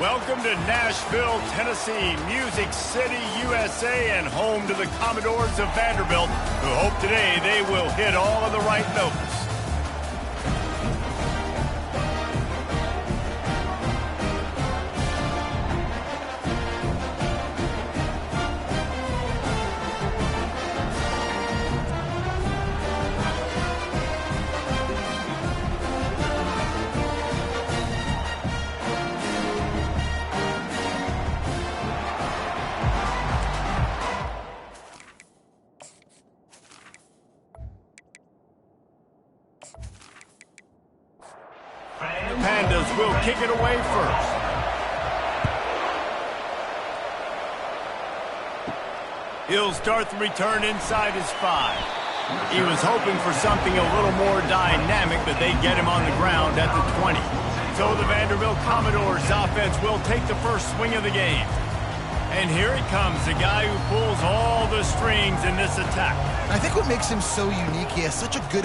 Welcome to Nashville, Tennessee, Music City, USA, and home to the Commodores of Vanderbilt, who hope today they will hit all of the right notes. Pandas will kick it away first. He'll start the return inside his 5. He was hoping for something a little more dynamic, but they get him on the ground at the 20. So the Vanderbilt Commodores offense will take the first swing of the game. And here he comes, the guy who pulls all the strings in this attack. I think what makes him so unique, he has such a good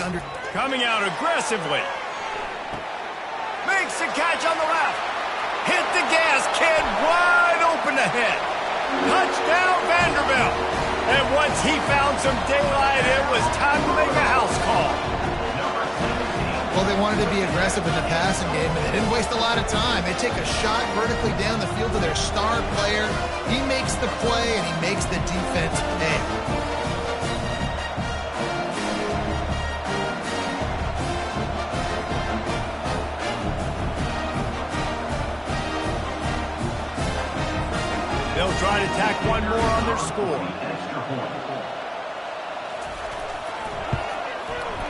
Coming out aggressively. Makes the catch on the left. Hit the gas, kid, wide open ahead. Touchdown, Vanderbilt. And once he found some daylight, it was time to make a house call. Well, they wanted to be aggressive in the passing game, and they didn't waste a lot of time. They take a shot vertically down the field to their star player. He makes the play, and he makes the defense pay. They'll try to tack one more on their score.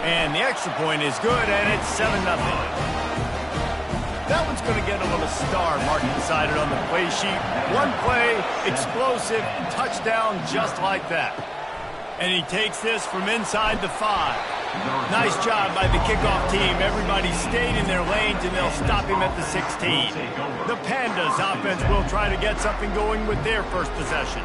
And the extra point is good, and it's 7-0. That one's going to get a little star mark inside it on the play sheet. One play, explosive, touchdown just like that. And he takes this from inside the 5. Nice job by the kickoff team. Everybody stayed in their lanes, and they'll stop him at the 16. The Pandas offense will try to get something going with their first possession.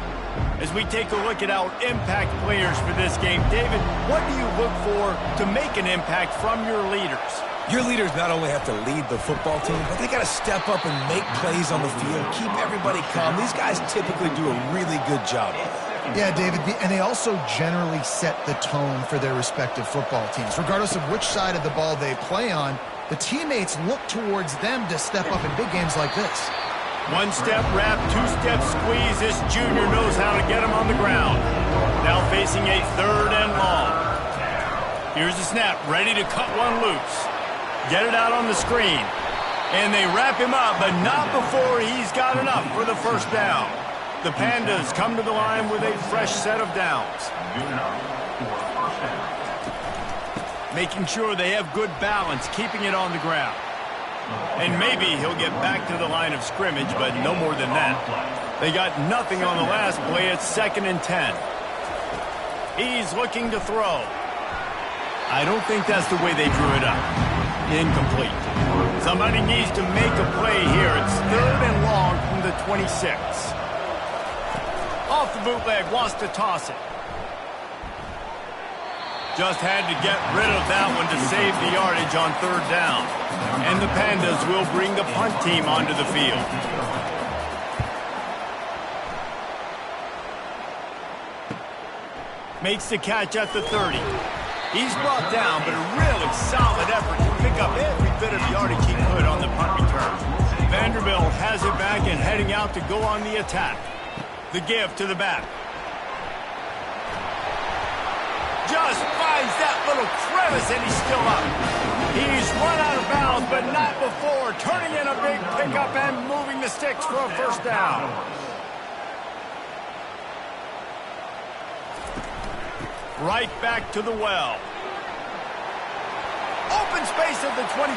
As we take a look at our impact players for this game, David, what do you look for to make an impact from your leaders? Your leaders not only have to lead the football team, but they got to step up and make plays on the field, keep everybody calm. These guys typically do a really good job. Yeah, David, and they also generally set the tone for their respective football teams. Regardless of which side of the ball they play on, the teammates look towards them to step up in big games like this. One-step wrap, two-step squeeze. This junior knows how to get him on the ground. Now facing a 3rd and long. Here's the snap, ready to cut one loose. Get it out on the screen. And they wrap him up, but not before he's got enough for the first down. The Pandas come to the line with a fresh set of downs. Making sure they have good balance, keeping it on the ground. And maybe he'll get back to the line of scrimmage, but no more than that. They got nothing on the last play. It's 2nd and 10. He's looking to throw. I don't think that's the way they drew it up. Incomplete. Somebody needs to make a play here. It's 3rd and long from the 26. Off the bootleg, wants to toss it. Just had to get rid of that one to save the yardage on 3rd down. And the Pandas will bring the punt team onto the field. Makes the catch at the 30. He's brought down, but a really solid effort to pick up every bit of yardage he could on the punt return. Vanderbilt has it back and heading out to go on the attack. The give to the back. Just finds that little crevice, and he's still up. He's run out of bounds, but not before. Turning in a big pickup and moving the sticks for a first down. Right back to the well. Open space at the 25.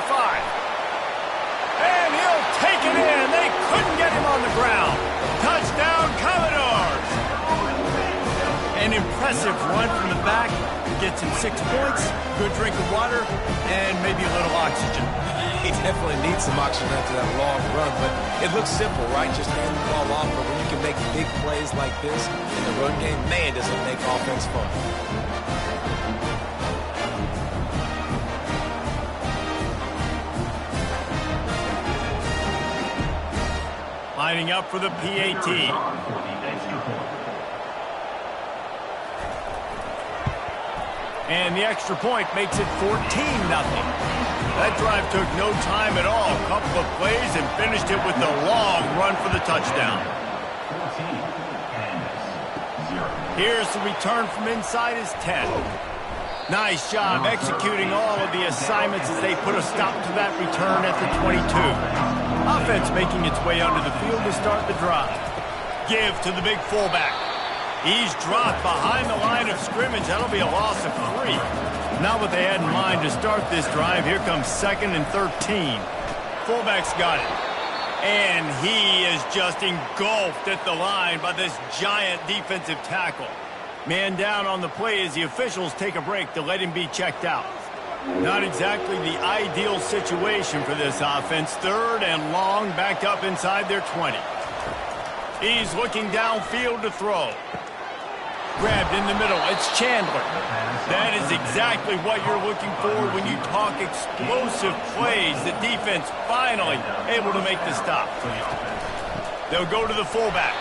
And he'll take it in. They couldn't get him on the ground. Touchdown, Commodores. An impressive run from the back. Gets him 6 points, good drink of water, and maybe a little oxygen. He definitely needs some oxygen after that long run, but it looks simple, right? Just hand the ball off, but when you can make big plays like this in the run game, man, does it make offense fun. Lining up for the PAT. And the extra point makes it 14-0. That drive took no time at all. A couple of plays and finished it with a long run for the touchdown. Here's the return from inside his 10. Nice job executing all of the assignments as they put a stop to that return at the 22. Offense making its way onto the field to start the drive. Give to the big fullback. He's dropped behind the line of scrimmage. That'll be a loss of 3. Not what they had in mind to start this drive. Here comes 2nd and 13. Fullback's got it. And he is just engulfed at the line by this giant defensive tackle. Man down on the play as the officials take a break to let him be checked out. Not exactly the ideal situation for this offense. 3rd and long, back up inside their 20. He's looking downfield to throw. Grabbed in the middle. It's Chandler. That is exactly what you're looking for when you talk explosive plays. The defense finally able to make the stop. They'll go to the fullback.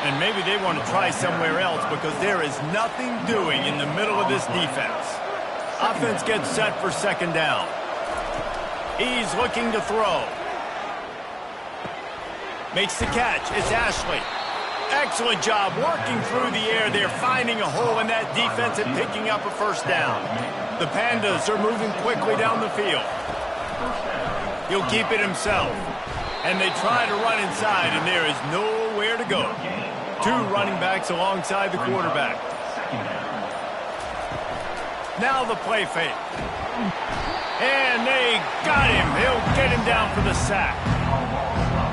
And maybe they want to try somewhere else because there is nothing doing in the middle of this defense. Offense gets set for 2nd down. He's looking to throw. Makes the catch. It's Ashley. Excellent job working through the air. They're finding a hole in that defense and picking up a 1st down. The Pandas are moving quickly down the field. He'll keep it himself. And they try to run inside, and there is nowhere to go. 2 running backs alongside the quarterback. Now the play fake. And they got him. They'll get him down for the sack.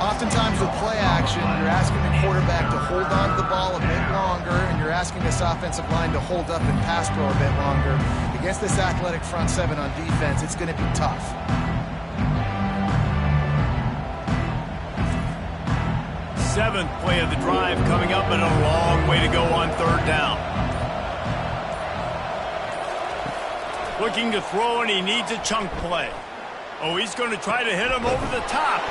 Oftentimes with play action, you're asking the quarterback to hold on to the ball a bit longer, and you're asking this offensive line to hold up and pass pro a bit longer. Against this athletic front 7 on defense, it's going to be tough. 7th play of the drive coming up, and a long way to go on 3rd down. Looking to throw, and he needs a chunk play. Oh, he's going to try to hit him over the top.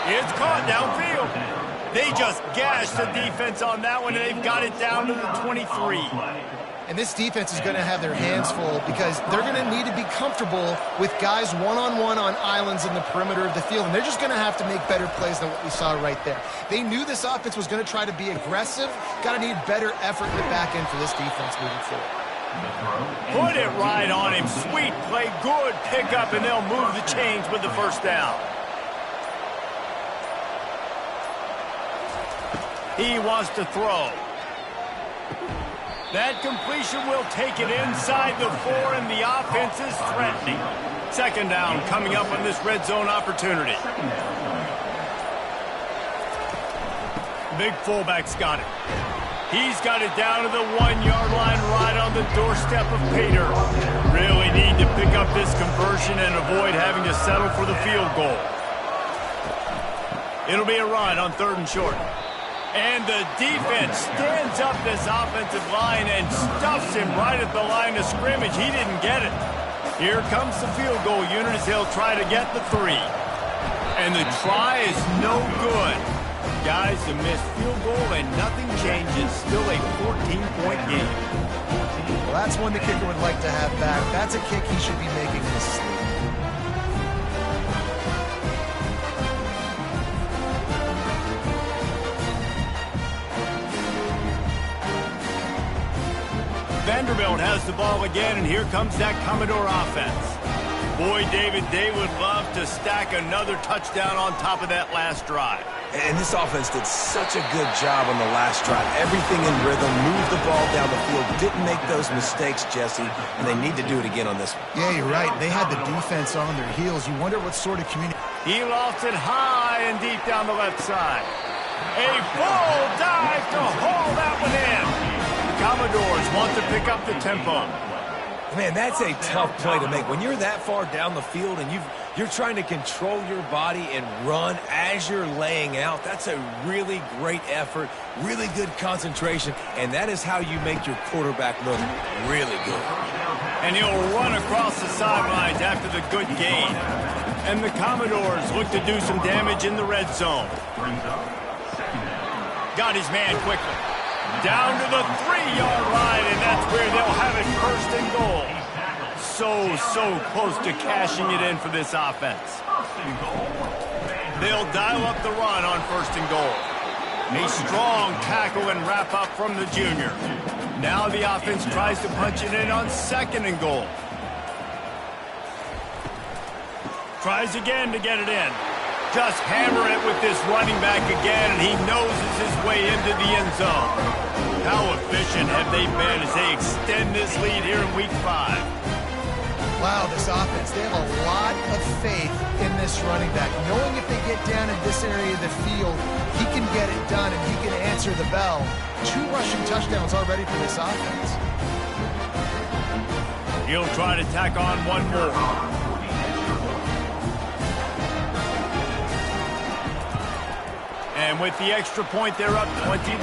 It's caught downfield. They just gashed the defense on that one, and they've got it down to the 23. And this defense is going to have their hands full because they're going to need to be comfortable with guys one-on-one on islands in the perimeter of the field. And they're just going to have to make better plays than what we saw right there. They knew this offense was going to try to be aggressive. Got to need better effort in the back end for this defense moving forward. Put it right on him. Sweet play. Good pickup, and they'll move the chains with the 1st down. He wants to throw. That completion will take it inside the 4, and the offense is threatening. 2nd down coming up on this red zone opportunity. Big fullback's got it. He's got it down to the 1-yard line right on the doorstep of Pater. Really need to pick up this conversion and avoid having to settle for the field goal. It'll be a run on 3rd and short. And the defense stands up this offensive line and stuffs him right at the line of scrimmage. He didn't get it. Here comes the field goal unit as they'll try to get the 3. And the try is no good. Guys, a missed field goal and nothing changes. Still a 14-point game. Well, that's one the kicker would like to have back. That's a kick he should be making in his sleep. Vanderbilt has the ball again, and here comes that Commodore offense. Boy, David, they would love to stack another touchdown on top of that last drive. And this offense did such a good job on the last drive. Everything in rhythm, moved the ball down the field, didn't make those mistakes, Jesse, and they need to do it again on this one. Yeah, you're right. They had the defense on their heels. You wonder what sort of community. He lost it high and deep down the left side. A full dive to haul that one in. Commodores want to pick up the tempo. Man, that's a tough play to make. When you're that far down the field and you're trying to control your body and run as you're laying out, that's a really great effort, really good concentration, and that is how you make your quarterback look really good. And he'll run across the sidelines after the good gain. And the Commodores look to do some damage in the red zone. Got his man quickly. Down to the 3-yard line, and that's where they'll have it first and goal. So close to cashing it in for this offense. They'll dial up the run on first and goal. A strong tackle and wrap up from the junior. Now the offense tries to punch it in on second and goal. Tries again to get it in. Just hammer it with this running back again, and he noses his way into the end zone. How efficient have they been as they extend this lead here in Week 5? Wow, this offense, they have a lot of faith in this running back. Knowing if they get down in this area of the field, he can get it done and he can answer the bell. 2 rushing touchdowns already for this offense. He'll try to tack on one more. And with the extra point, they're up 21-0.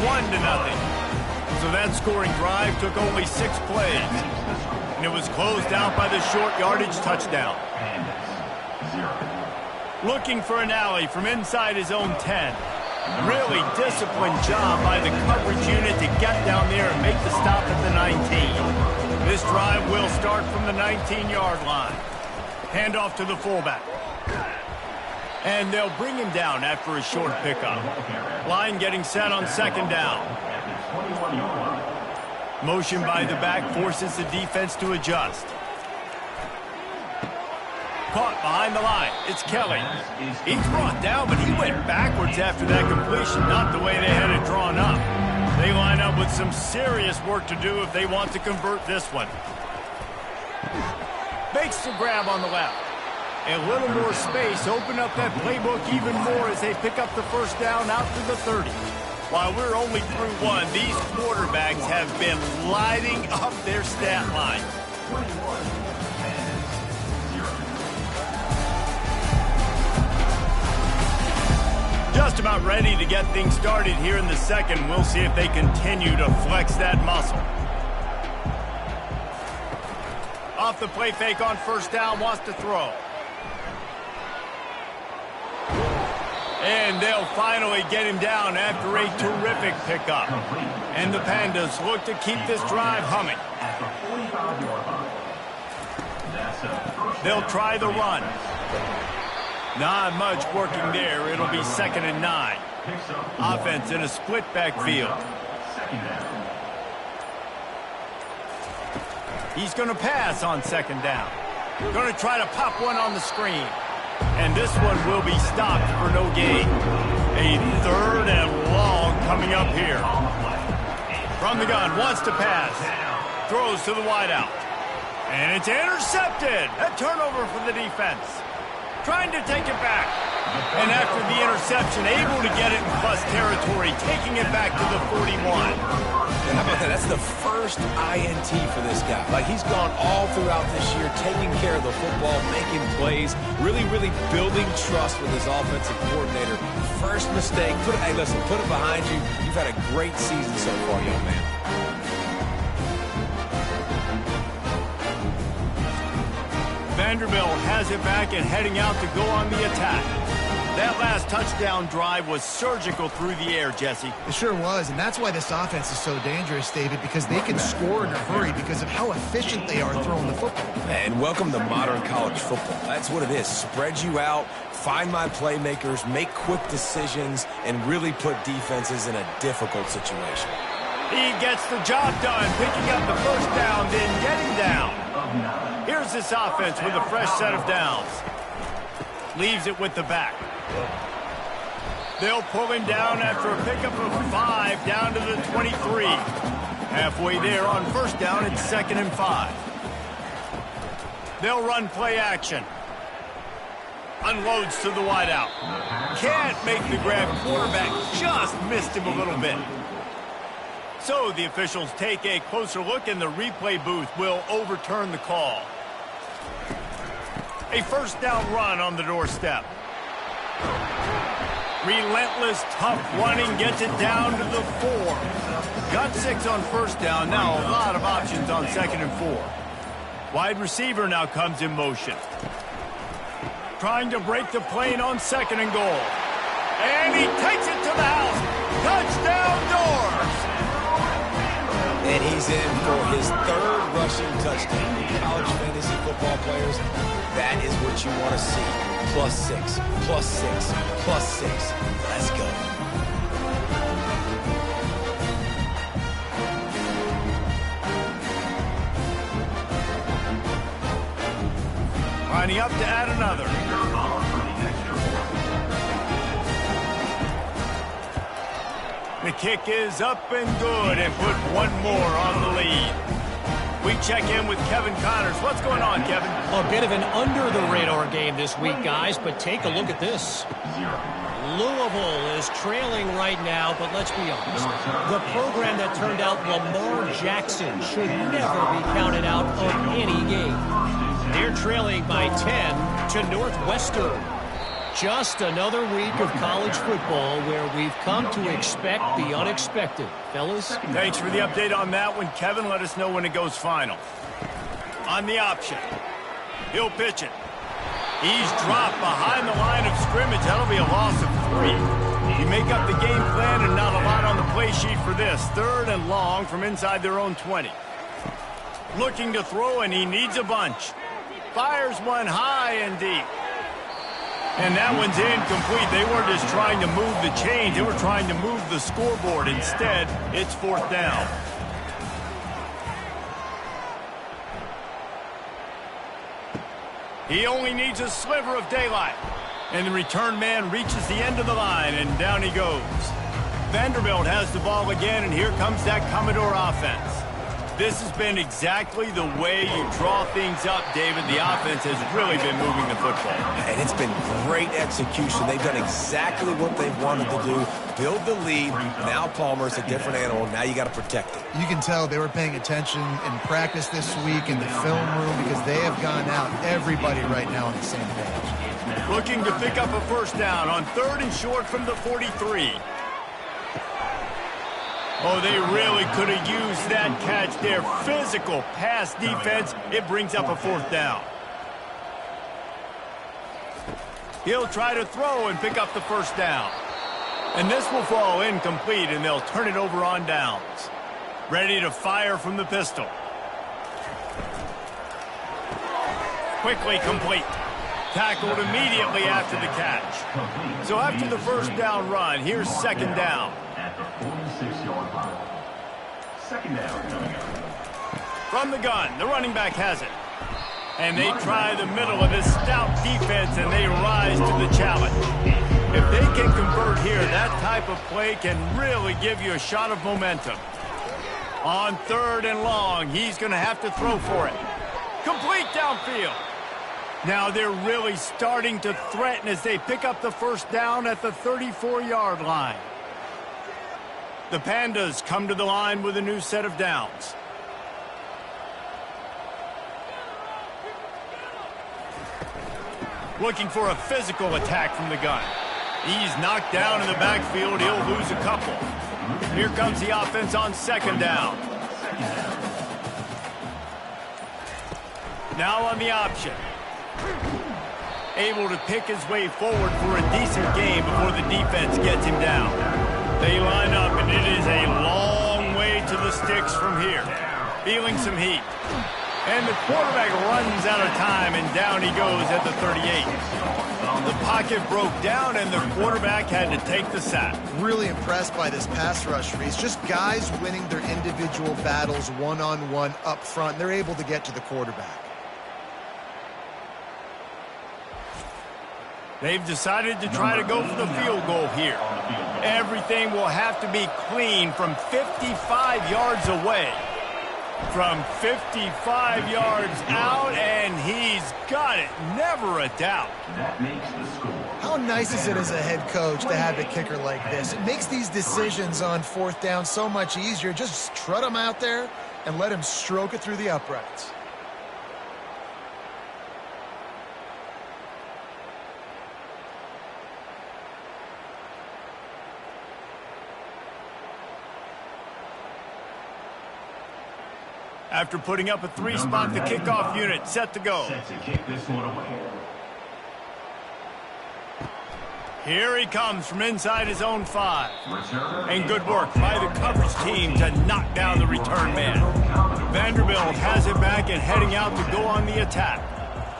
So that scoring drive took only 6 plays. And it was closed out by the short yardage touchdown. Looking for an alley from inside his own 10. Really disciplined job by the coverage unit to get down there and make the stop at the 19. This drive will start from the 19-yard line. Handoff to the fullback. And they'll bring him down after a short pickup. Line getting set on second down. Motion by the back forces the defense to adjust. Caught behind the line. It's Kelly. He's brought down, but he went backwards after that completion, not the way they had it drawn up. They line up with some serious work to do if they want to convert this one. Makes the grab on the left. A little more space, open up that playbook even more as they pick up the first down out to the 30. While we're only through 1, these quarterbacks have been lighting up their stat line. Just about ready to get things started here in the second. We'll see if they continue to flex that muscle. Off the play fake on first down, wants to throw. And they'll finally get him down after a terrific pickup. And the Pandas look to keep this drive humming. They'll try the run. Not much working there. It'll be 2nd and 9. Offense in a split backfield. He's going to pass on 2nd down. Going to try to pop one on the screen. And this one will be stopped for no gain. A 3rd and long coming up here. From the gun, wants to pass. Throws to the wideout. And it's intercepted. A turnover for the defense. Trying to take it back. And after the interception, able to get it in plus territory, taking it back to the 41. How about that? That's the first INT for this guy. Like, he's gone all throughout this year, taking care of the football, making plays, really building trust with his offensive coordinator. First mistake, hey, listen, put it behind you. You've had a great season so far, young man. Vanderbilt has it back and heading out to go on the attack. That last touchdown drive was surgical through the air, Jesse. It sure was, and that's why this offense is so dangerous, David, because they can score in a hurry because of how efficient they are throwing the football. And welcome to modern college football. That's what it is. Spread you out, find my playmakers, make quick decisions, and really put defenses in a difficult situation. He gets the job done, picking up the first down, then getting down. Here's this offense with a fresh set of downs. Leaves it with the back. They'll pull him down after a pickup of 5 down to the 23. Halfway there on first down, it's 2nd and 5. They'll run play action. Unloads to the wideout. Can't make the grab. Quarterback just missed him a little bit. So the officials take a closer look, and the replay booth will overturn the call. A first down run on the doorstep. Relentless, tough running gets it down to the 4. Got 6 on first down. Now a lot of options on 2nd and 4. Wide receiver now comes in motion. Trying to break the plane on 2nd and goal. And he takes it to the house. Touchdown, Doors. And he's in for his third rushing touchdown. College fantasy football players, that is what you want to see. +6, +6, +6. Let's go. Lining up to add another. The kick is up and good and put one more on the lead. We check in with Kevin Connors. What's going on, Kevin? A bit of an under-the-radar game this week, guys, but take a look at this. Louisville is trailing right now, but let's be honest. The program that turned out Lamar Jackson should never be counted out of any game. They're trailing by 10 to Northwestern. Just another week of college football where we've come to expect the unexpected. Fellas? Thanks for the update on that one, Kevin. Let us know when it goes final. On the option. He'll pitch it. He's dropped behind the line of scrimmage. That'll be a loss of 3. You make up the game plan and not a lot on the play sheet for this. 3rd and long from inside their own 20. Looking to throw, and he needs a bunch. Fires one high and deep. And that one's incomplete. They weren't just trying to move the chains. They were trying to move the scoreboard. Instead, it's 4th down. He only needs a sliver of daylight. And the return man reaches the end of the line, and down he goes. Vanderbilt has the ball again, and here comes that Commodore offense. This has been exactly the way you draw things up, David. The offense has really been moving the football. And it's been great execution. They've done exactly what they've wanted to do. Build the lead. Now Palmer's a different animal. Now you got to protect it. You can tell they were paying attention in practice this week in the film room because they have gone out, everybody right now on the same page. Looking to pick up a 1st down on 3rd and short from the 43. Oh, they really could have used that catch there. Physical pass defense. It brings up a 4th down. He'll try to throw and pick up the 1st down. And this will fall incomplete, and they'll turn it over on downs. Ready to fire from the pistol. Quickly complete. Tackled immediately after the catch. So after the 1st down run, here's 2nd down. At the 46-yard line. 2nd down coming up. From the gun, the running back has it. And they try the middle of this stout defense, and they rise to the challenge. If they can convert here, that type of play can really give you a shot of momentum. On 3rd and long, he's going to have to throw for it. Complete downfield. Now they're really starting to threaten as they pick up the 1st down at the 34-yard line. The Pandas come to the line with a new set of downs. Looking for a physical attack from the gun. He's knocked down in the backfield. He'll lose a couple. Here comes the offense on 2nd down. Now on the option. Able to pick his way forward for a decent game before the defense gets him down. They line up, and it is a long way to the sticks from here. Feeling some heat. And the quarterback runs out of time, and down he goes at the 38. The pocket broke down, and the quarterback had to take the sack. Really impressed by this pass rush, Reese. Just guys winning their individual battles one-on-one up front. They're able to get to the quarterback. They've decided to try to go for the field goal here. Everything will have to be clean from 55 yards away. From 55 yards out, and he's got it. Never a doubt. That makes the score. How nice is it as a head coach to have a kicker like this? It makes these decisions on 4th down so much easier. Just trot him out there and let him stroke it through the uprights. After putting up a 3-spot, the kickoff unit set to go. Set to kick this one away. Here he comes from inside his own 5. And good work by the coverage team to knock down the return man. Vanderbilt has it back and heading out to go on the attack.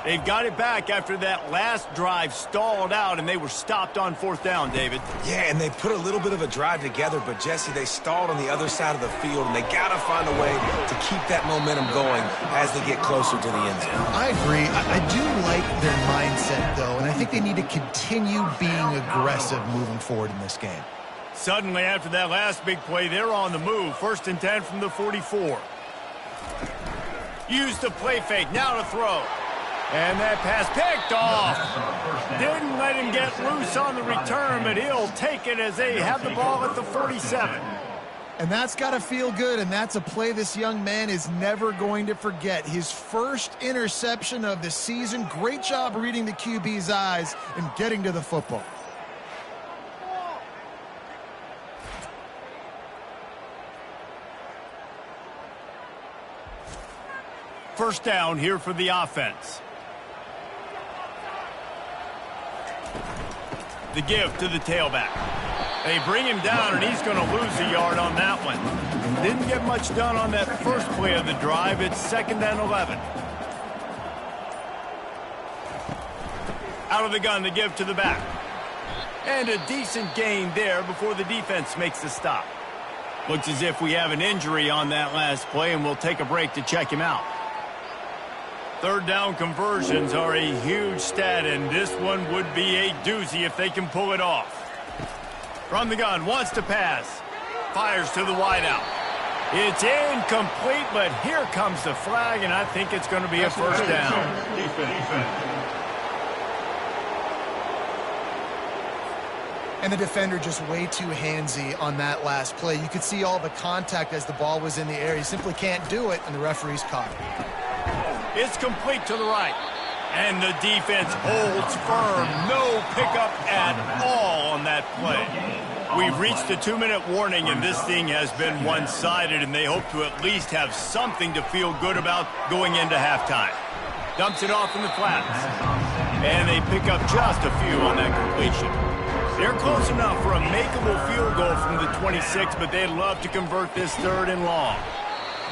They've got it back after that last drive stalled out, and they were stopped on 4th down, David. Yeah, and they put a little bit of a drive together, but, Jesse, they stalled on the other side of the field, and they got to find a way to keep that momentum going as they get closer to the end zone. I agree. I do like their mindset, though, and I think they need to continue being aggressive moving forward in this game. Suddenly, after that last big play, they're on the move. 1st and 10 from the 44. Use the play fake. Now to throw. And that pass picked off. Didn't let him get loose on the return, but he'll take it as they have the ball at the 47. And that's got to feel good, and that's a play this young man is never going to forget. His first interception of the season. Great job reading the QB's eyes and getting to the football. First down here for the offense. The give to the tailback. They bring him down, and he's going to lose a yard on that one. Didn't get much done on that first play of the drive. It's 2nd and 11. Out of the gun, the give to the back. And a decent gain there before the defense makes the stop. Looks as if we have an injury on that last play, and we'll take a break to check him out. 3rd down conversions are a huge stat, and this one would be a doozy if they can pull it off. From the gun, wants to pass. Fires to the wideout. It's incomplete, but here comes the flag, and I think it's going to be a first down. And the defender just way too handsy on that last play. You could see all the contact as the ball was in the air. He simply can't do it, and the referee's caught it. It's complete to the right. And the defense holds firm. No pickup at all on that play. We've reached the 2-minute warning, and this thing has been one-sided, and they hope to at least have something to feel good about going into halftime. Dumps it off in the flats. And they pick up just a few on that completion. They're close enough for a makeable field goal from the 26, but they'd love to convert this 3rd and long.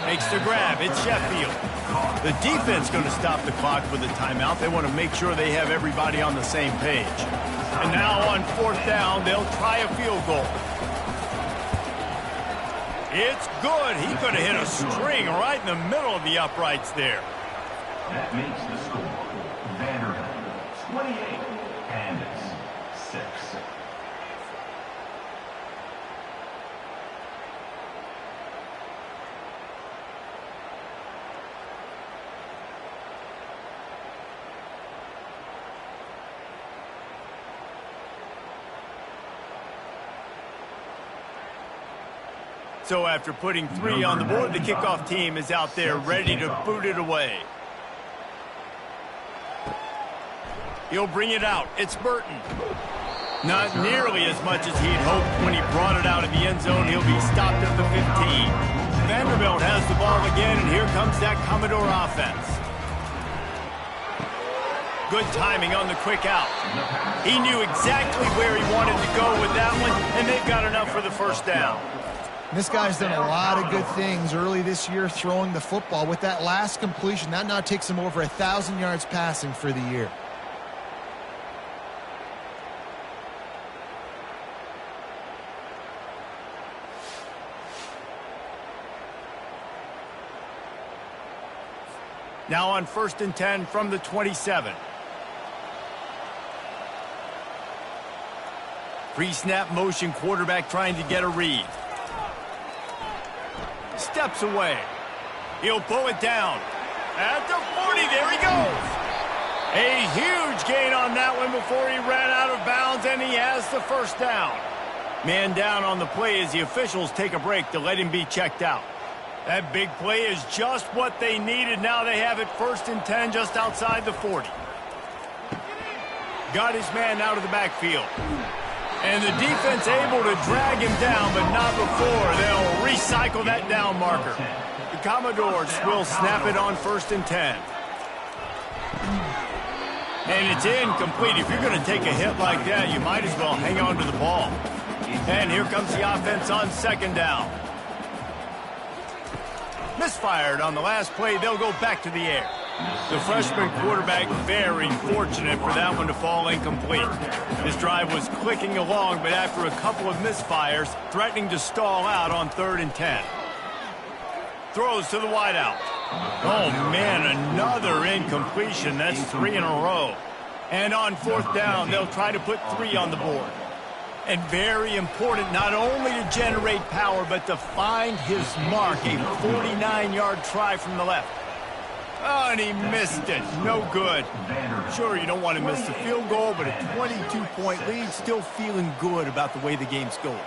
Makes the grab. It's Sheffield. The defense going to stop the clock with a timeout. They want to make sure they have everybody on the same page. And now on 4th down, they'll try a field goal. It's good. He could have hit a string right in the middle of the uprights there. That makes the score Vanderbilt 28 and 6. So after putting 3 on the board, the kickoff team is out there ready to boot it away. He'll bring it out. It's Burton. Not nearly as much as he'd hoped when he brought it out of the end zone. He'll be stopped at the 15. Vanderbilt has the ball again, and here comes that Commodore offense. Good timing on the quick out. He knew exactly where he wanted to go with that one, and they've got enough for the first down. This guy's done a lot of good things early this year throwing the football. With that last completion, that now takes him over 1,000 yards passing for the year. Now on 1st and 10 from the 27. Pre-snap motion, quarterback trying to get a read. Steps away. He'll pull it down. At the 40, there he goes. A huge gain on that one before he ran out of bounds, and he has the first down. Man down on the play as the officials take a break to let him be checked out. That big play is just what they needed. Now they have it 1st and 10 just outside the 40. Got his man out of the backfield. And the defense able to drag him down, but not before. They'll recycle that down marker. The Commodores will snap it on 1st and 10. And it's incomplete. If you're going to take a hit like that, you might as well hang on to the ball. And here comes the offense on second down. Misfired on the last play. They'll go back to the air. The freshman quarterback very fortunate for that one to fall incomplete. His drive was clicking along, but after a couple of misfires, threatening to stall out on 3rd and 10. Throws to the wideout. Oh, man, another incompletion. That's 3 in a row. And on 4th down, they'll try to put 3 on the board. And very important not only to generate power, but to find his mark. A 49-yard try from the left. Oh, and he missed it. No good. Sure, you don't want to miss the field goal, but a 22-point lead, still feeling good about the way the game's going.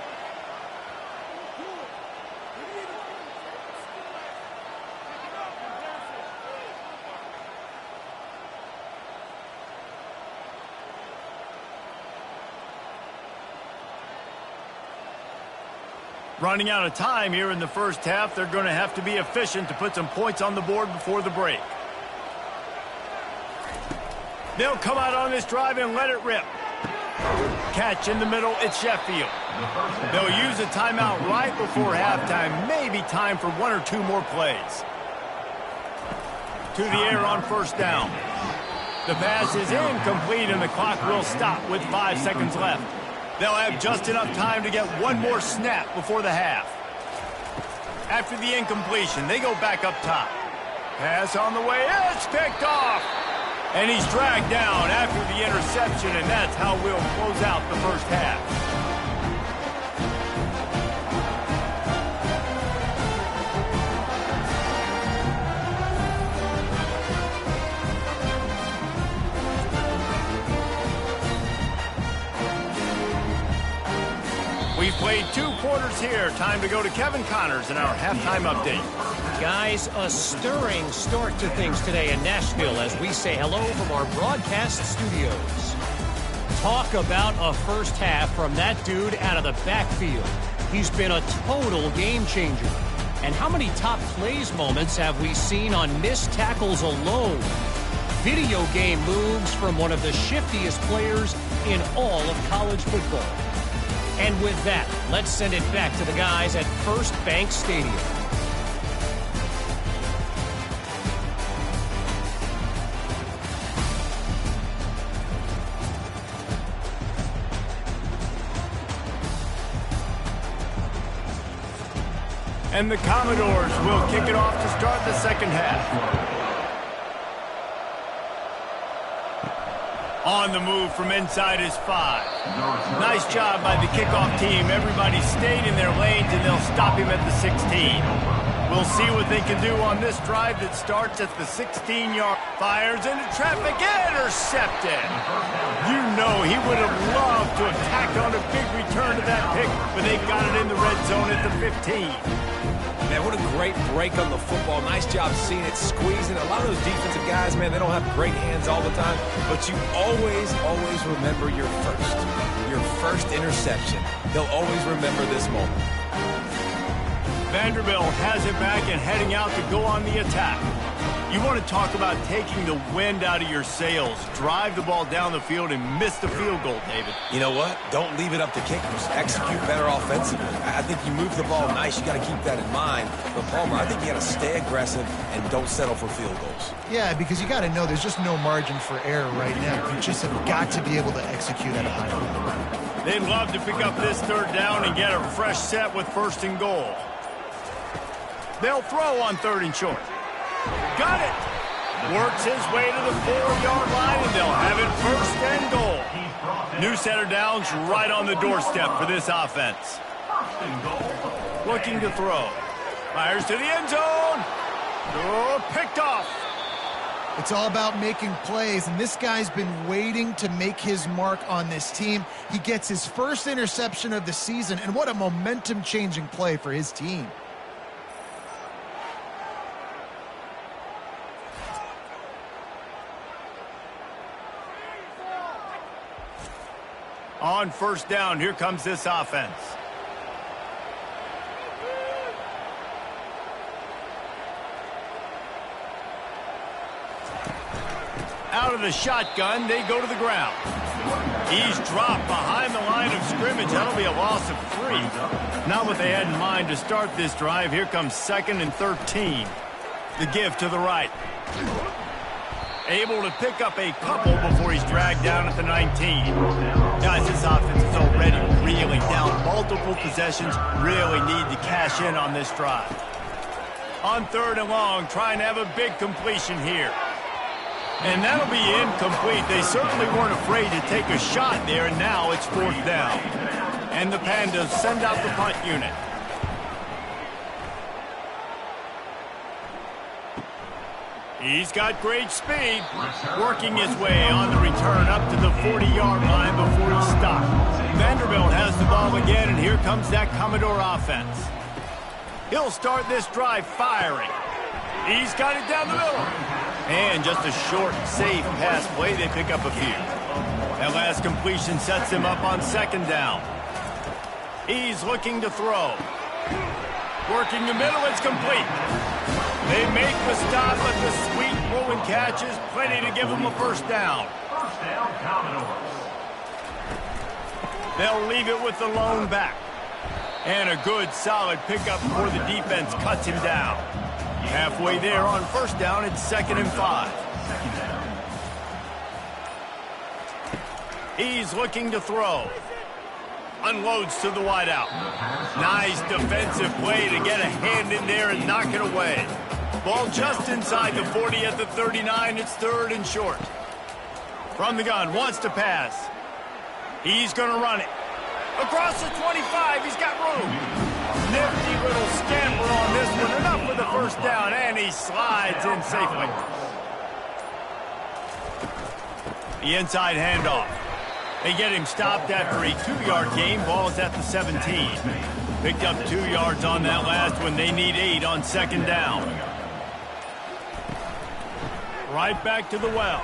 Running out of time here in the first half. They're going to have to be efficient to put some points on the board before the break. They'll come out on this drive and let it rip. Catch in the middle, it's Sheffield. They'll use a timeout right before halftime. Maybe time for 1 or 2 more plays. To the air on 1st down. The pass is incomplete and the clock will stop with 5 seconds left. They'll have just enough time to get 1 more snap before the half. After the incompletion, they go back up top. Pass on the way, it's picked off! And he's dragged down after the interception, and that's how we'll close out the first half. We've played 2 quarters here. Time to go to Kevin Connors in our halftime update. Guys, a stirring start to things today in Nashville as we say hello from our broadcast studios. Talk about a first half from that dude out of the backfield. He's been a total game changer. And how many top plays moments have we seen on missed tackles alone? Video game moves from one of the shiftiest players in all of college football. And with that, let's send it back to the guys at First Bank Stadium. And the Commodores will kick it off to start the second half. On the move from inside is 5. Nice job by the kickoff team. Everybody stayed in their lanes, and they'll stop him at the 16. We'll see what they can do on this drive that starts at the 16-yard. Fires into traffic, intercepted. You know he would have loved to have tacked on a big return to that pick, but they got it in the red zone at the 15. Man, what a great break on the football. Nice job seeing it, squeezing. A lot of those defensive guys, man, they don't have great hands all the time, but you always remember your first interception. They'll always remember this moment. Vanderbilt has it back and heading out to go on the attack. You want to talk about taking the wind out of your sails. Drive the ball down the field and miss the field goal, David. You know what? Don't leave it up to kickers. Execute better offensively. I think you move the ball nice. You got to keep that in mind. But, Palmer, I think you got to stay aggressive and don't settle for field goals. Yeah, because you got to know there's just no margin for error right now. You just have got to be able to execute at a high level. They'd love to pick up this 3rd down and get a fresh set with 1st and goal. They'll throw on 3rd and short. Got it. Works his way to the 4-yard line, and they'll have it 1st and goal. New center downs right on the doorstep for this offense. Looking to throw. Fires to the end zone. Oh, picked off. It's all about making plays, and this guy's been waiting to make his mark on this team. He gets his first interception of the season, and what a momentum-changing play for his team. On 1st down, here comes this offense. Out of the shotgun, they go to the ground. He's dropped behind the line of scrimmage. That'll be a loss of 3. Not what they had in mind to start this drive. Here comes 2nd and 13. The give to the right. Able to pick up a couple before he's dragged down at the 19. Guys, this offense is already reeling down. Multiple possessions, really need to cash in on this drive. On 3rd and long, trying to have a big completion here. And that'll be incomplete. They certainly weren't afraid to take a shot there, and now it's 4th down. And the Pandas send out the punt unit. He's got great speed, working his way on the return up to the 40-yard line before he stopped. Vanderbilt has the ball again, and here comes that Commodore offense. He'll start this drive firing. He's got it down the middle. And just a short, safe pass play, they pick up a few. That last completion sets him up on 2nd down. He's looking to throw. Working the middle, it's complete. They make the stop, but the sweet rolling catch is plenty to give them a 1st down. First down, Commodores. They'll leave it with the lone back. And a good, solid pickup before the defense cuts him down. Halfway there on 1st down, it's 2nd and 5. He's looking to throw. Unloads to the wideout. Nice defensive play to get a hand in there and knock it away. Ball just inside the 40 at the 39. It's 3rd and short. From the gun, wants to pass. He's going to run it. Across the 25, he's got room. Nifty little scamper on this one. Enough for the 1st down, and he slides in safely. The inside handoff. They get him stopped after a 2-yard gain. Ball's at the 17. Picked up 2 yards on that last one. They need 8 on 2nd down. Right back to the well.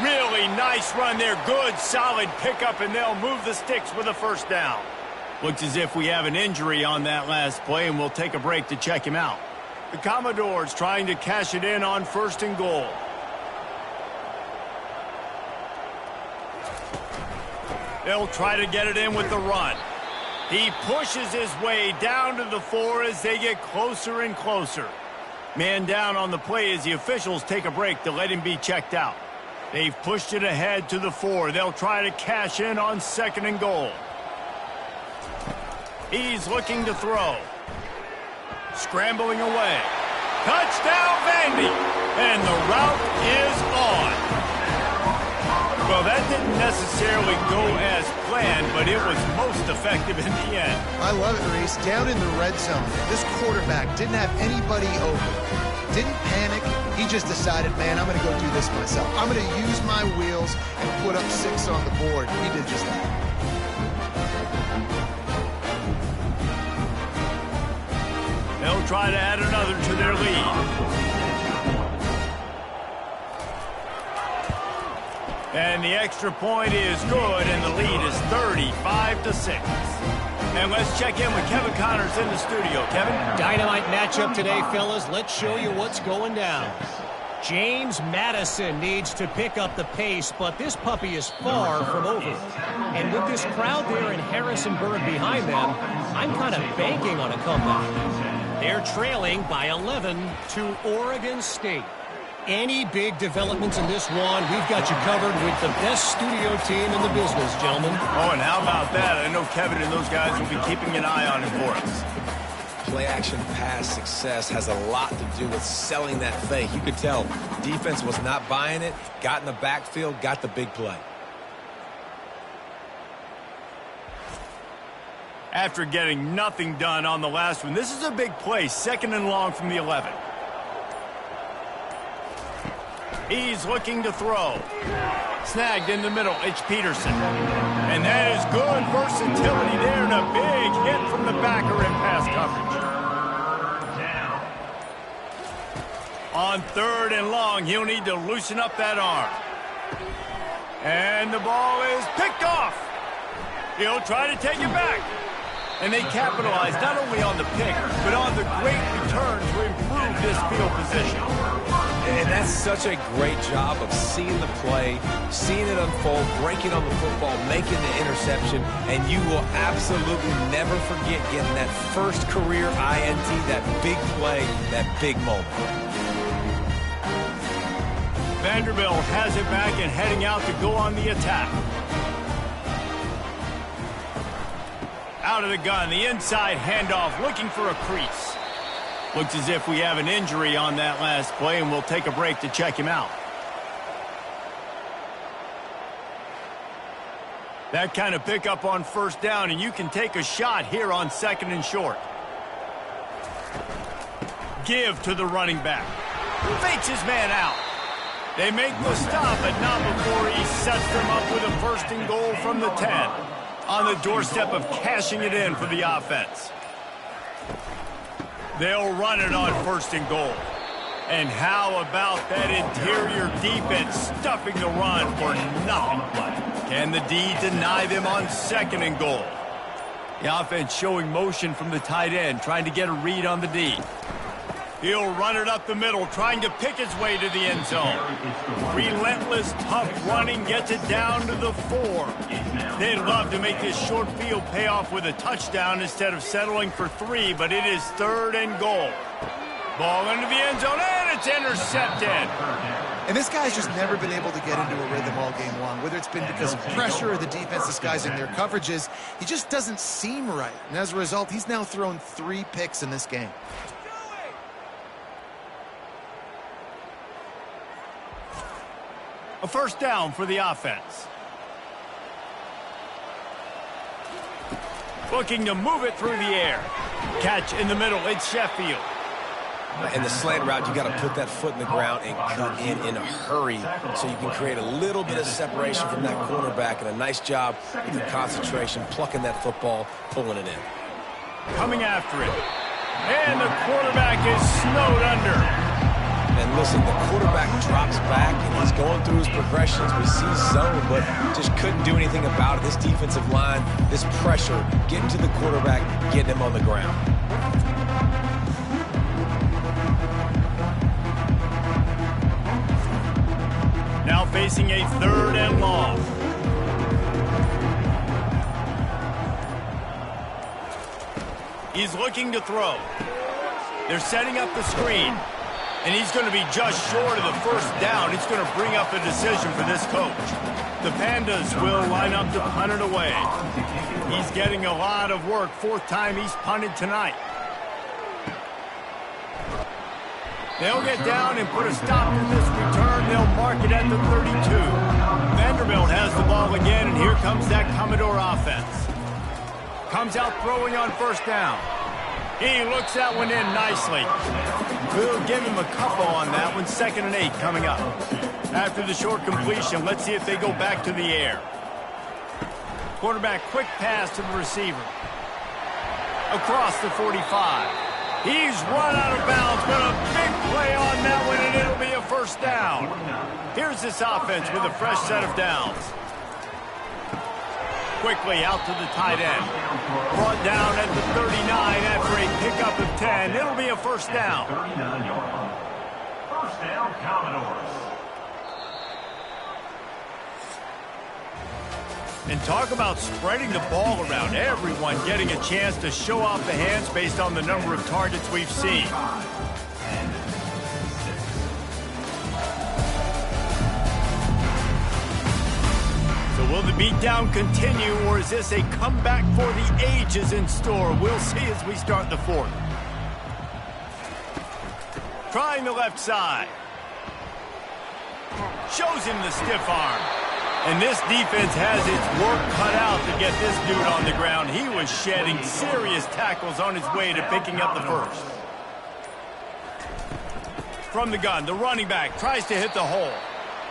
Really nice run there. Good, solid pickup, and they'll move the sticks with a 1st down. Looks as if we have an injury on that last play, and we'll take a break to check him out. The Commodores trying to cash it in on 1st and goal. They'll try to get it in with the run. He pushes his way down to the 4 as they get closer and closer. Man down on the play as the officials take a break to let him be checked out. They've pushed it ahead to the 4. They'll try to cash in on 2nd and goal. He's looking to throw. Scrambling away. Touchdown, Vandy! And the route is on. Well, that didn't necessarily go as planned, but it was most effective in the end. I love it, Reese. Down in the red zone, this quarterback didn't have anybody open. Didn't panic. He just decided, man, I'm going to go do this myself. I'm going to use my wheels and put up 6 on the board. He did just that. They'll try to add another to their lead. And the extra point is good, and the lead is 35-6. And let's check in with Kevin Connors in the studio. Kevin? Dynamite matchup today, fellas. Let's show you what's going down. James Madison needs to pick up the pace, but this puppy is far from over. And with this crowd there in Harrisonburg behind them, I'm kind of banking on a comeback. They're trailing by 11 to Oregon State. Any big developments in this one, we've got you covered with the best studio team in the business, gentlemen. Oh, and how about that? I know Kevin and those guys will be keeping an eye on it for us. Play-action pass success has a lot to do with selling that fake. You could tell defense was not buying it, got in the backfield, got the big play. After getting nothing done on the last one, this is a big play, 2nd and long from the 11. He's looking to throw. Snagged in the middle, it's Peterson. And that is good versatility there, and a big hit from the backer in pass coverage. On 3rd and long, he'll need to loosen up that arm. And the ball is picked off. He'll try to take it back. And they capitalize not only on the pick, but on the great return to improve this field position. And that's such a great job of seeing the play, seeing it unfold, breaking on the football, making the interception, and you will absolutely never forget getting that first career INT, that big play, that big moment. Vanderbilt has it back and heading out to go on the attack. Out of the gun, the inside handoff, looking for a crease. Looks as if we have an injury on that last play, and we'll take a break to check him out. That kind of pickup on first down, and you can take a shot here on 2nd and short. Give to the running back. Fakes his man out. They make the stop, but not before he sets them up with a 1st and goal from the 10. On the doorstep of cashing it in for the offense. They'll run it on 1st and goal. And how about that interior defense stuffing the run for nothing? Can the D deny them on 2nd and goal? The offense showing motion from the tight end, trying to get a read on the D. He'll run it up the middle, trying to pick his way to the end zone. Relentless, tough running gets it down to the 4. They'd love to make this short field pay off with a touchdown instead of settling for 3, but it is 3rd and goal. Ball into the end zone, and it's intercepted. And this guy's just never been able to get into a rhythm all game long, whether it's been because of pressure or the defense disguising their coverages. He just doesn't seem right. And as a result, he's now thrown 3 picks in this game. A 1st down for the offense. Looking to move it through the air. Catch in the middle, it's Sheffield. In the slant route, you got to put that foot in the ground and cut in a hurry so you can create a little bit of separation from that cornerback, and a nice job with the concentration, plucking that football, pulling it in. Coming after it. And the quarterback is snowed under. And listen, the quarterback drops back, and he's going through his progressions. We see zone, but just couldn't do anything about it. This defensive line, this pressure, getting to the quarterback, getting him on the ground. Now facing a 3rd and long. He's looking to throw. They're setting up the screen. And he's going to be just short of the 1st down. It's going to bring up a decision for this coach. The Pandas will line up to punt it away. He's getting a lot of work. 4th time he's punted tonight. They'll get down and put a stop to this return. They'll mark it at the 32. Vanderbilt has the ball again, and here comes that Commodore offense. Comes out throwing on 1st down. He looks that one in nicely. We'll give him a couple on that one. 2nd and 8 coming up. After the short completion, let's see if they go back to the air. Quarterback, quick pass to the receiver. Across the 45. He's run out of bounds, but a big play on that one, and it'll be a 1st down. Here's this offense with a fresh set of downs. Quickly out to the tight end. Brought down at the 39 after a pickup of 10. It'll be a 1st down. 39-yard line. 1st down, Commodores. And talk about spreading the ball around. Everyone getting a chance to show off the hands based on the number of targets we've seen. Will the beatdown continue, or is this a comeback for the ages in store? We'll see as we start the 4th. Trying the left side. Shows him the stiff arm. And this defense has its work cut out to get this dude on the ground. He was shedding serious tackles on his way to picking up the 1st. From the gun, the running back tries to hit the hole.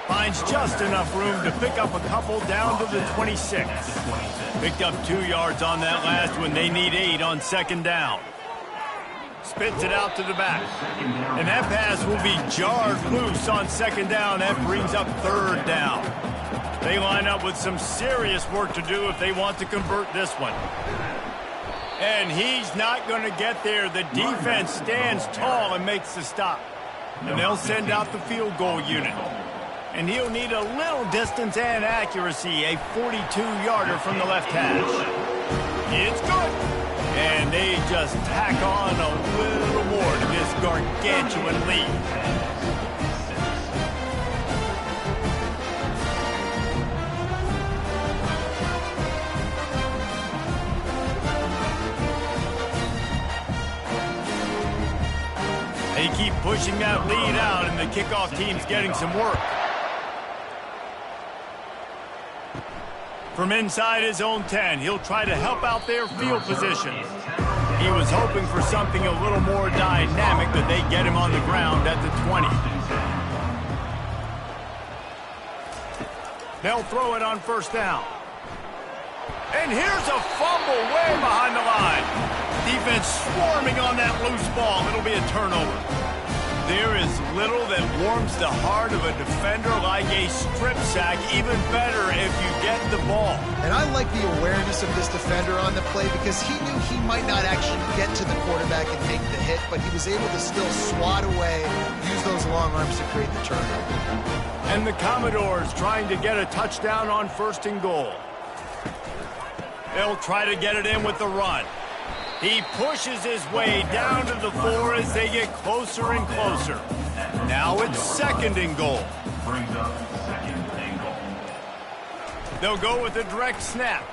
Finds just enough room to pick up a couple down to the 26. Picked up 2 yards on that last one. They need 8 on 2nd down. Spits it out to the back. And that pass will be jarred loose on 2nd down. That brings up 3rd down. They line up with some serious work to do if they want to convert this one. And he's not going to get there. The defense stands tall and makes the stop. And they'll send out the field goal unit. And he'll need a little distance and accuracy, a 42-yarder from the left hash. It's good. And they just tack on a little more to this gargantuan lead. They keep pushing that lead out, and the kickoff team's getting some work. From inside his own 10, he'll try to help out their field position. He was hoping for something a little more dynamic, but they get him on the ground at the 20. They'll throw it on first down. And here's a fumble way behind the line. Defense swarming on that loose ball. It'll be a turnover. There is little that warms the heart of a defender like a strip sack. Even better if you get the ball. And I like the awareness of this defender on the play because he knew he might not actually get to the quarterback and make the hit, but he was able to still swat away, use those long arms to create the turnover. And the Commodores trying to get a touchdown on first and goal. They'll try to get it in with the run. He pushes his way down to the 4 as they get closer and closer. Now it's second and goal. Brings up second and goal. They'll go with a direct snap.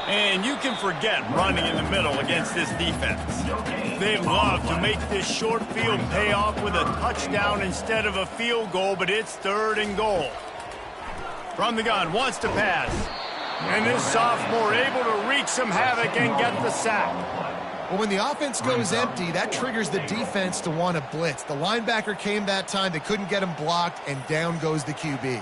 And you can forget running in the middle against this defense. They love to make this short field pay off with a touchdown instead of a field goal, but it's third and goal. From the gun, wants to pass. And this sophomore able to wreak some havoc and get the sack. Well, when the offense goes empty, that triggers the defense to want to blitz. The linebacker came that time. They couldn't get him blocked, and down goes the QB.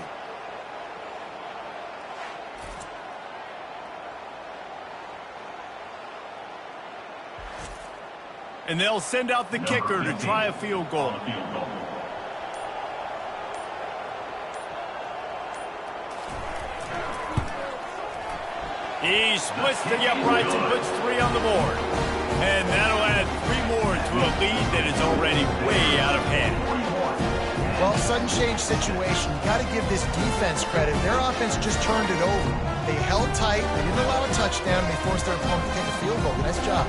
And they'll send out the kicker to try a field goal. He splits the uprights and puts 3 on the board. And that'll add 3 more to a lead that is already way out of hand. Well, sudden change situation. Got to give this defense credit. Their offense just turned it over. They held tight. They didn't allow a touchdown. They forced their opponent to take a field goal. Nice job.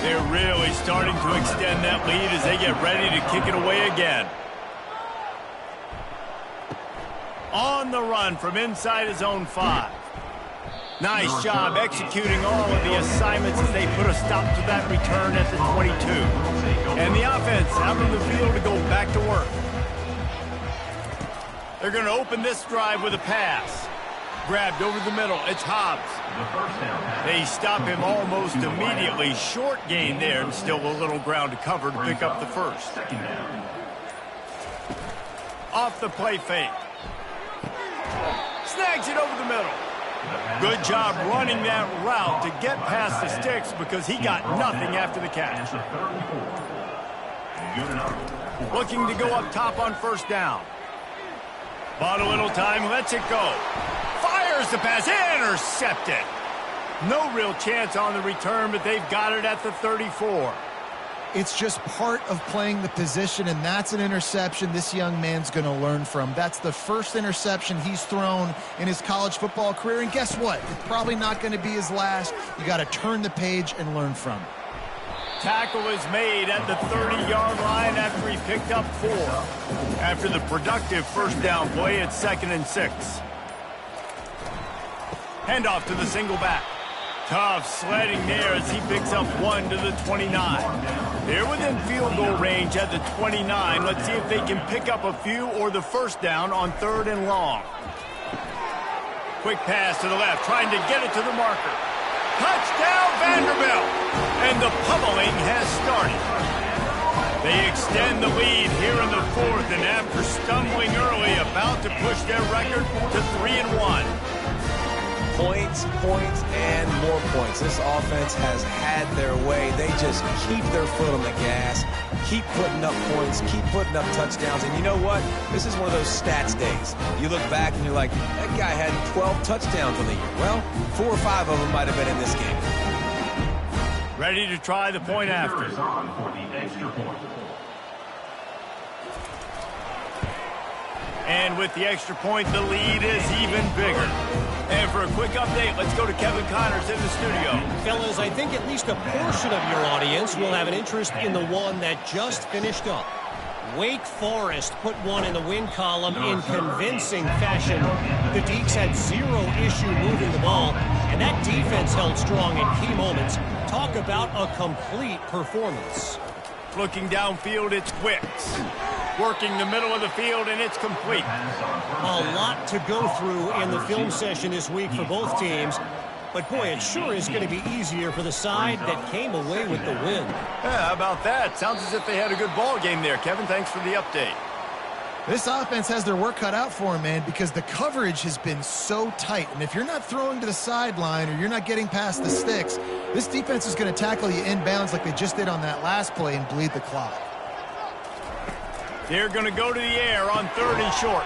They're really starting to extend that lead as they get ready to kick it away again. On the run from inside his own 5. Nice job executing all of the assignments as they put a stop to that return at the 22. And the offense out on the field to go back to work. They're going to open this drive with a pass. Grabbed over the middle. It's Hobbs. They stop him almost immediately. Short gain there and still a little ground to cover to pick up the first. Off the play fake. Snags it over the middle. Good job running that route to get past the sticks because he got nothing after the catch. Looking to go up top on first down. Bought a little time, lets it go. Fires the pass, intercepted. No real chance on the return, but they've got it at the 34. It's just part of playing the position, and that's an interception this young man's going to learn from. That's the first interception he's thrown in his college football career, and guess what? It's probably not going to be his last. You got to turn the page and learn from it. Tackle is made at the 30-yard line after he picked up 4. After the productive first down play, it's 2nd and 6. Handoff to the single back. Tough sledding there as he picks up 1 to the 29. They're within field goal range at the 29. Let's see if they can pick up a few or the first down on 3rd and long. Quick pass to the left, trying to get it to the marker. Touchdown, Vanderbilt! And the pummeling has started. They extend the lead here in the 4th, and after stumbling early, about to push their record to 3-1. Points, points, and more points. This offense has had their way. They just keep their foot on the gas, keep putting up points, keep putting up touchdowns. And you know what? This is one of those stats days. You look back and you're like, that guy had 12 touchdowns on the year. Well, 4 or 5 of them might have been in this game. Ready to try the point after. Is on for the extra point. And with the extra point, the lead is even bigger. And for a quick update, let's go to Kevin Connors in the studio. Fellas, I think at least a portion of your audience will have an interest in the one that just finished up. Wake Forest put one in the win column in convincing fashion. The Deacs had zero issue moving the ball, and that defense held strong in key moments. Talk about a complete performance. Looking downfield, it's Wicks. Working the middle of the field, and it's complete. A lot to go through in the film session this week for both teams. But, boy, it sure is going to be easier for the side that came away with the win. Yeah, how about that? Sounds as if they had a good ball game there. Kevin, thanks for the update. This offense has their work cut out for them, man, because the coverage has been so tight. And if you're not throwing to the sideline or you're not getting past the sticks, this defense is going to tackle you inbounds like they just did on that last play and bleed the clock. They're going to go to the air on 3rd and short.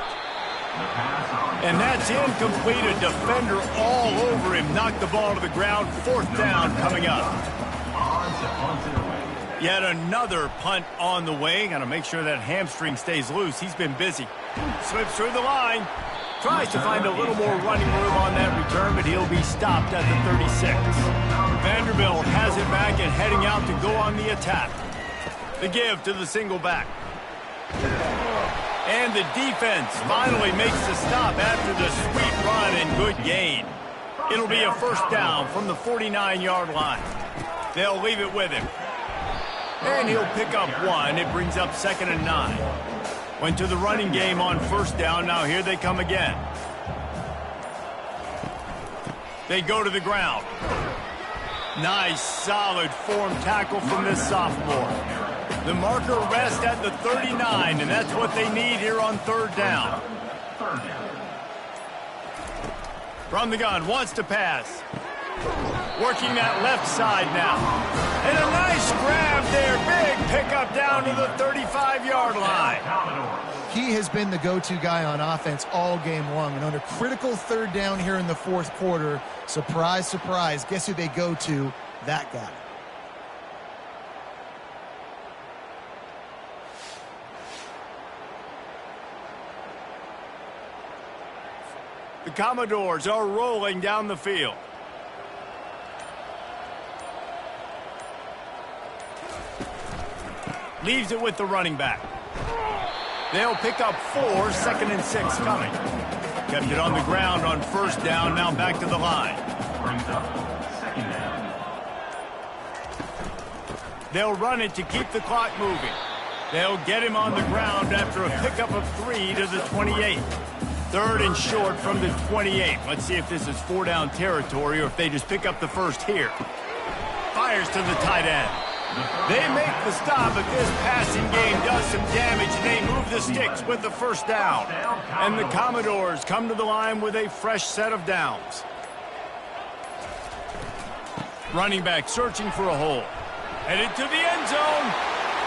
And that's incomplete. A defender all over him. Knocked the ball to the ground. 4th down coming up. Yet another punt on the way. Got to make sure that hamstring stays loose. He's been busy. Slips through the line. Tries to find a little more running room on that return, but he'll be stopped at the 36. Vanderbilt has it back and heading out to go on the attack. The give to the single back. And the defense finally makes the stop after the sweet run and good gain. It'll be a 1st down from the 49-yard line. They'll leave it with him. And he'll pick up 1. It brings up 2nd and 9. Went to the running game on 1st down. Now here they come again. They go to the ground. Nice, solid form tackle from this sophomore. The marker rests at the 39, and that's what they need here on 3rd down. From the gun, wants to pass. Working that left side now. And a nice grab there. Big pickup down to the 35-yard line. He has been the go-to guy on offense all game long. And on a critical 3rd down here in the 4th quarter, surprise, surprise, guess who they go to? That guy. The Commodores are rolling down the field. Leaves it with the running back. They'll pick up 4, 2nd and 6 coming. Kept it on the ground on 1st down, now back to the line. Brings up 2nd down. They'll run it to keep the clock moving. They'll get him on the ground after a pickup of 3 to the 28. 3rd and short from the 28. Let's see if this is 4-down territory or if they just pick up the 1st here. Fires to the tight end. They make the stop, but this passing game does some damage, and they move the sticks with the 1st down. And the Commodores come to the line with a fresh set of downs. Running back searching for a hole. Headed to the end zone.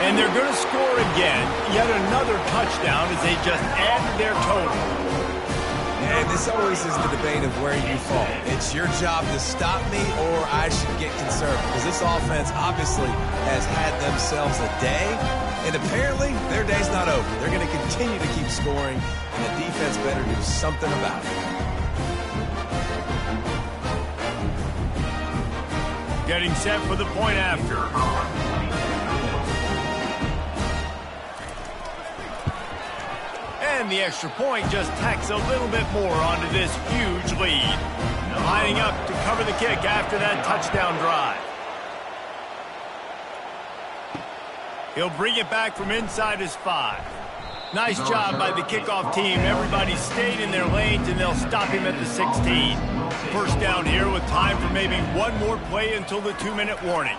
And they're going to score again. Yet another touchdown as they just add their total. And this always is the debate of where you fall. It's your job to stop me or I should get conservative. Because this offense obviously has had themselves a day. And apparently their day's not over. They're going to continue to keep scoring. And the defense better do something about it. Getting set for the point after. And the extra point just tacks a little bit more onto this huge lead. Lining up to cover the kick after that touchdown drive. He'll bring it back from inside his 5. Nice job by the kickoff team. Everybody stayed in their lanes, and they'll stop him at the 16. 1st down here with time for maybe one more play until the 2-minute warning.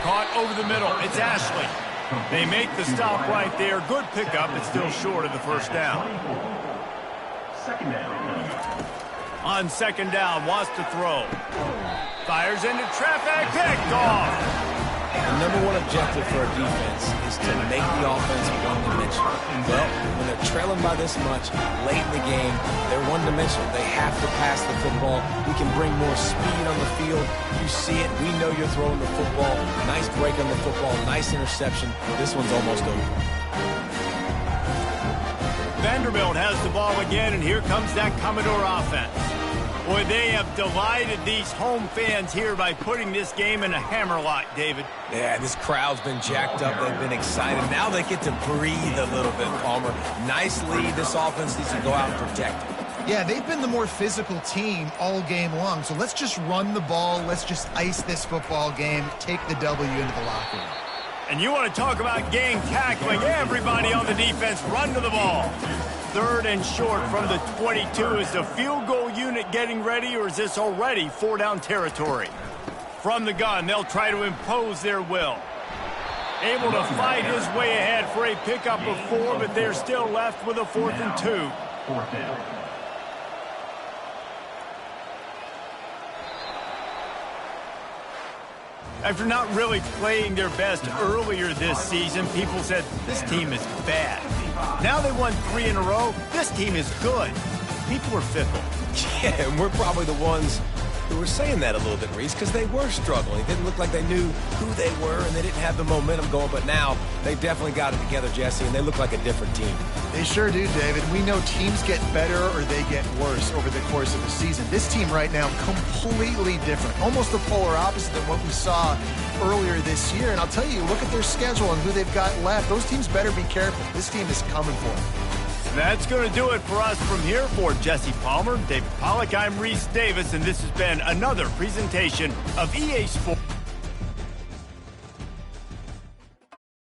Caught over the middle. It's Ashley. They make the stop right there. Good pickup. It's still short of the 1st down. 2nd down. On 2nd down, wants to throw. Fires into traffic. Picked off. number one objective for a defense is to make the offense one-dimensional. Well, when they're trailing by this much late in the game, they're one-dimensional. They have to pass the football. We can bring more speed on the field. You see it. We know you're throwing the football. Nice break on the football. Nice interception. This one's almost over. Vanderbilt has the ball again, and here comes that Commodore offense. Boy, they have delighted these home fans here by putting this game in a hammerlock, David. Yeah, this crowd's been jacked up. They've been excited. Now they get to breathe a little bit, Palmer. Nice lead. This offense needs to go out and protect it. Yeah, they've been the more physical team all game long. So let's just run the ball. Let's just ice this football game, take the W into the locker room. And you want to talk about game tackling. Everybody on the defense run to the ball. 3rd and short from the 22. Is the field goal unit getting ready, or is this already 4-down territory? From the gun, they'll try to impose their will. Able to fight his way ahead for a pickup of 4, but they're still left with a 4th and 2. 4th down. After not really playing their best earlier this season, people said, this team is bad. Now they won 3 in a row. This team is good. People are fickle. Yeah, and we're probably the ones who were saying that a little bit, Reese, because they were struggling. It didn't look like they knew who they were, and they didn't have the momentum going. But now they definitely got it together, Jesse, and they look like a different team. They sure do, David. We know teams get better or they get worse over the course of the season. This team right now, completely different. Almost the polar opposite of what we saw earlier this year. And I'll tell you, look at their schedule and who they've got left. Those teams better be careful. This team is coming for them. That's going to do it for us from here. For Jesse Palmer, David Pollack, I'm Reese Davis, and this has been another presentation of EA Sports.